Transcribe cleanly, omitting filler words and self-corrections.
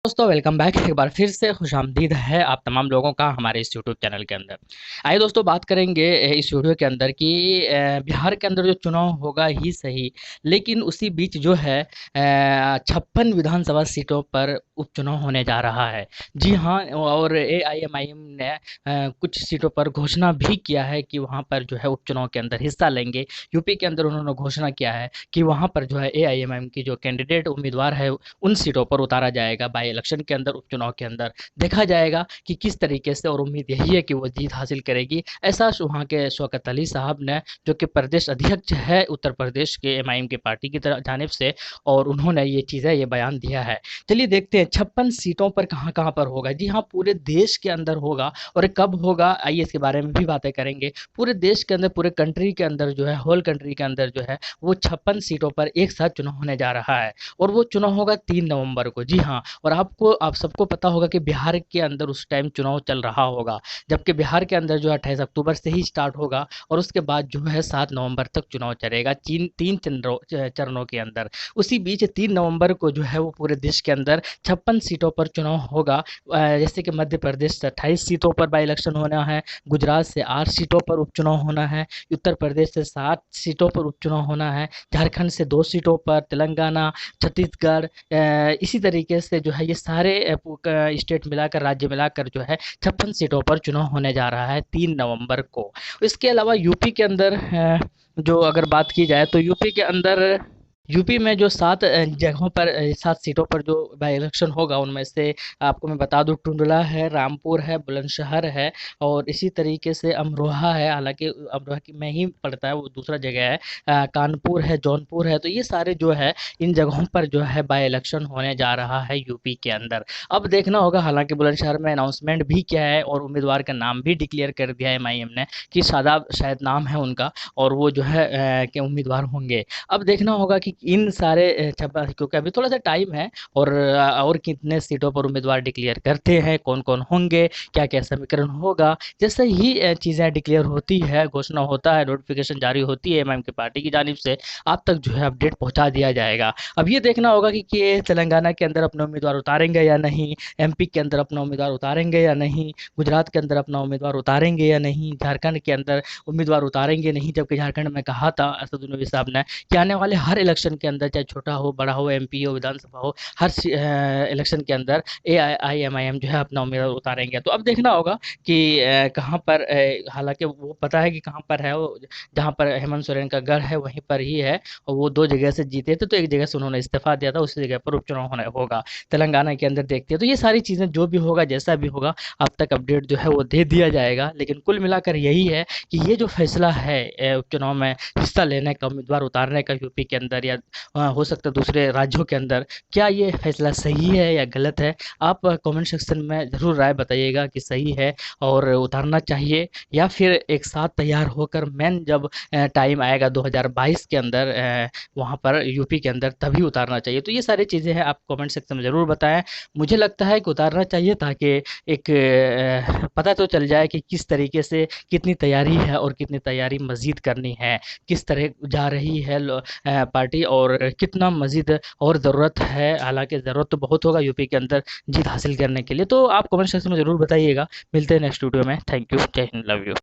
दोस्तों welcome back. एक बार फिर से खुशामदीद है आप तमाम लोगों का हमारे इस यूट्यूब चैनल के अंदर। आइए दोस्तों बात करेंगे इस वीडियो के अंदर कि बिहार के अंदर जो चुनाव होगा ही सही, लेकिन उसी बीच जो है 56 विधानसभा सीटों पर उपचुनाव होने जा रहा है। जी हाँ, और एआईएमआईएम ने कुछ सीटों पर घोषणा भी किया है कि वहाँ पर जो है उपचुनाव के अंदर हिस्सा लेंगे। यूपी के अंदर उन्होंने घोषणा किया है कि वहाँ पर जो है एआईएमआईएम की जो कैंडिडेट उम्मीदवार है उन सीटों पर उतारा जाएगा। बाई इलेक्शन के अंदर, उपचुनाव के अंदर देखा जाएगा कि किस तरीके से, और उम्मीद यही है कि वो जीत हासिल करेगी। ऐसा वहाँ के शौकत अली साहब ने, जो कि प्रदेश अध्यक्ष है उत्तर प्रदेश के एमआईएम की पार्टी की तरफ जानिब से, और उन्होंने ये चीज़ें, ये बयान दिया है। चलिए देखते हैं 56 सीटों पर कहाँ कहाँ पर होगा। जी हाँ, पूरे देश के अंदर होगा। और ये कब होगा, आइए इसके बारे में भी बातें करेंगे। पूरे देश के अंदर, पूरे कंट्री के अंदर जो है, होल कंट्री के अंदर जो है, वो 56 सीटों पर एक साथ चुनाव होने जा रहा है। और वो चुनाव होगा 3 नवंबर को। जी हाँ, और आप सबको पता होगा कि बिहार के अंदर उस टाइम चुनाव चल रहा होगा, जबकि बिहार के अंदर जो है 28 अक्टूबर से ही स्टार्ट होगा, और उसके बाद जो है 7 नवंबर तक चुनाव चलेगा, तीन तीन चरणों के अंदर। उसी बीच 3 नवंबर को जो है वो पूरे देश के अंदर 56 सीटों पर चुनाव होगा। जैसे कि मध्य प्रदेश से 28 सीटों पर बाई इलेक्शन होना है, गुजरात से 8 सीटों पर उपचुनाव होना है, उत्तर प्रदेश से 7 सीटों पर उपचुनाव होना है, झारखंड से 2 सीटों पर, तेलंगाना, छत्तीसगढ़, इसी तरीके से जो है ये सारे स्टेट मिलाकर, राज्य मिलाकर जो है 56 सीटों पर चुनाव होने जा रहा है 3 नवंबर को। इसके अलावा यूपी के अंदर जो अगर बात की जाए तो यूपी में जो 7 जगहों पर, 7 सीटों पर जो बाई इलेक्शन होगा, उनमें से आपको मैं बता दूं, टुंडला है, रामपुर है, बुलंदशहर है, और इसी तरीके से अमरोहा है। हालांकि अमरोहा की में ही पड़ता है, वो दूसरा जगह है। कानपुर है, जौनपुर है। तो ये सारे जो है, इन जगहों पर जो है बाई इलेक्शन होने जा रहा है यूपी के अंदर। अब देखना होगा, हालांकि बुलंदशहर में अनाउंसमेंट भी किया है और उम्मीदवार का नाम भी डिक्लेयर कर दिया है एमआईएम ने, कि शादाब शायद नाम है उनका, और वो जो है के उम्मीदवार होंगे। अब देखना होगा कि इन सारे छब्बा, क्योंकि अभी थोड़ा सा टाइम है, और कितने सीटों पर उम्मीदवार डिक्लेयर करते हैं, कौन कौन होंगे, क्या क्या समीकरण होगा। जैसे ही चीज़ें डिक्लेयर होती है, घोषणा होता है, नोटिफिकेशन जारी होती है एमआईएम की पार्टी की जानिब से, आप तक जो है अपडेट पहुंचा दिया जाएगा। अब ये देखना होगा कि तेलंगाना के अंदर अपने उम्मीदवार उतारेंगे या नहीं, एमपी के अंदर अपना उम्मीदवार उतारेंगे या नहीं, गुजरात के अंदर अपना उम्मीदवार उतारेंगे या नहीं, झारखंड के अंदर उम्मीदवार उतारेंगे नहीं। जबकि झारखंड में कहा था असदुद्दीन ओवैसी साहब ने कि आने वाले हर इलेक्शन के अंदर, चाहे छोटा हो, बड़ा हो, एमपी हो, विधानसभा हो, हर इलेक्शन के अंदर एआईएमआईएम जो है अपना उम्मीदवार उतारेंगे। तो अब देखना होगा कि कहाँ पर, हालांकि वो पता है कि कहाँ पर है वो, जहाँ पर हेमंत सोरेन का गढ़ है वहीं पर ही है, और वो 2 जगह से जीते थे, तो एक जगह से उन्होंने इस्तीफा दिया था, उसी जगह पर उपचुनाव होना होगा। तेलंगाना के अंदर देखते हैं। तो ये सारी चीज़ें जो भी होगा, जैसा भी होगा, अब तक अपडेट जो है वो दे दिया जाएगा। लेकिन कुल मिलाकर यही है कि ये जो फैसला है उपचुनाव में हिस्सा लेने का, उम्मीदवार उतारने का यूपी के अंदर, या हो सकता है दूसरे राज्यों के अंदर, क्या ये फैसला सही है या गलत है? आप कमेंट सेक्शन में ज़रूर राय बताइएगा कि सही है और उतारना चाहिए, या फिर एक साथ तैयार होकर मेन जब टाइम आएगा 2022 के अंदर, वहाँ पर यूपी के अंदर, तभी उतारना चाहिए। तो ये सारी चीज़ें हैं, आप कमेंट सेक्शन में ज़रूर बताएं। मुझे लगता है कि उतारना चाहिए, ताकि एक पता तो चल जाए कि किस तरीके से, कितनी तैयारी है और कितनी तैयारी मज़ीद करनी है, किस तरह जा रही है पार्टी, और कितना मज़ीद और ज़रूरत है। हालांकि ज़रूरत तो बहुत होगा यूपी के अंदर जीत हासिल करने के लिए। तो आप कमेंट सेक्शन में ज़रूर बताइएगा। मिलते हैं नेक्स्ट वीडियो में। Thank you. जय हिंद। Love you.